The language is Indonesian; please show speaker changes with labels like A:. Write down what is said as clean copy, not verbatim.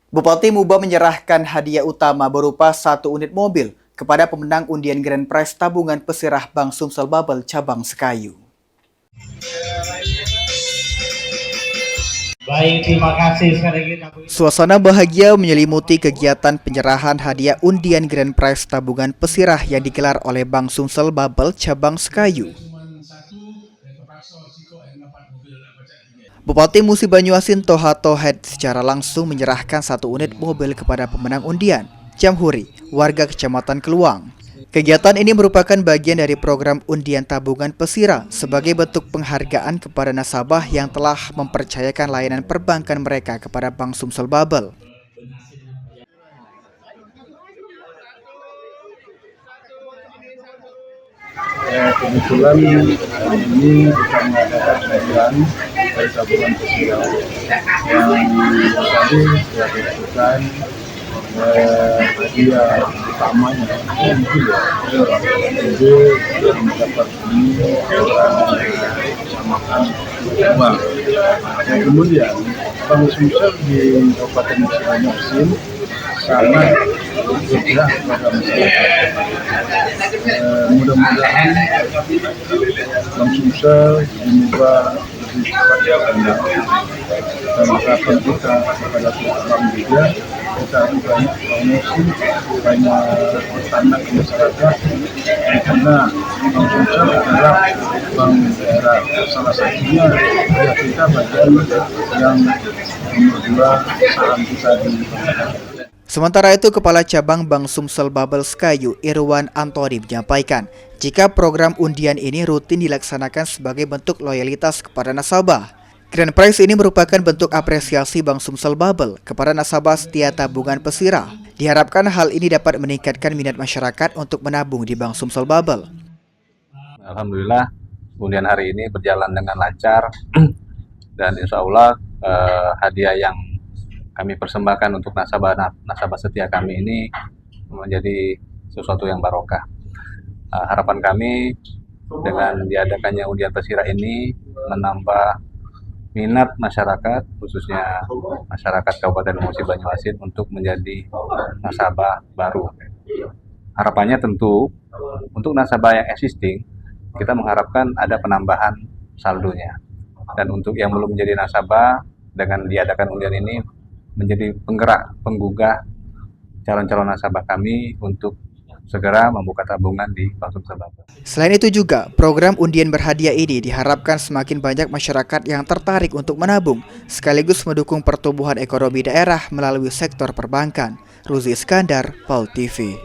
A: Bupati Muba menyerahkan hadiah utama berupa 1 unit mobil kepada pemenang undian Grand Prize tabungan Pesirah Bank Sumsel Babel Cabang Sekayu.
B: Baik, terima kasih sekali lagi.
A: Suasana bahagia menyelimuti kegiatan penyerahan hadiah undian Grand Prize tabungan Pesirah yang digelar oleh Bank Sumsel Babel Cabang Sekayu. Bupati Musi Banyuasin Toha Tohed secara langsung menyerahkan 1 unit mobil kepada pemenang undian, Jamhuri, warga Kecamatan Keluang. Kegiatan ini merupakan bagian dari program undian tabungan Pesirah sebagai bentuk penghargaan kepada nasabah yang telah mempercayakan layanan perbankan mereka kepada Bank Sumsel Babel.
C: Kebetulan ini kita mengadakan program dari tabungan Pesirah yang tadi sudah dilakukan hadiah utamanya itu yang mendapat ini orang samakan uang. Kemudian Bank Sumsel di Kabupaten Musi Banyuasin sangat bergerak kepada masyarakat. Mudah-mudahan Bank Sumsel dimuba lebih cepat dan harapan kita kepada pihak bank juga kita banyak promosi, banyak anak masyarakat karena Bank Sumsel adalah bank daerah, salah satunya ya kita bagian yang nomor 2 saham kita di
A: Sementara itu, Kepala Cabang Bank Sumsel Babel Sekayu, Irwan Antoni menyampaikan, jika program undian ini rutin dilaksanakan sebagai bentuk loyalitas kepada nasabah. Grand Prize ini merupakan bentuk apresiasi Bank Sumsel Babel kepada nasabah setia tabungan Pesirah. Diharapkan hal ini dapat meningkatkan minat masyarakat untuk menabung di Bank Sumsel Babel.
D: Alhamdulillah, undian hari ini berjalan dengan lancar dan insya Allah hadiah yang kami persembahkan untuk nasabah setia kami ini menjadi sesuatu yang barokah. Harapan kami dengan diadakannya undian Pesirah ini menambah minat masyarakat, khususnya masyarakat Kabupaten Musi Banyuasin untuk menjadi nasabah baru. Harapannya tentu untuk nasabah yang existing, kita mengharapkan ada penambahan saldonya. Dan untuk yang belum menjadi nasabah, dengan diadakan undian ini menjadi penggerak, penggugah calon-calon nasabah kami untuk segera membuka tabungan di Bank Sumsel Babel.
A: Selain itu juga, program undian berhadiah ini diharapkan semakin banyak masyarakat yang tertarik untuk menabung, sekaligus mendukung pertumbuhan ekonomi daerah melalui sektor perbankan. Ruzi Iskandar, PAL TV.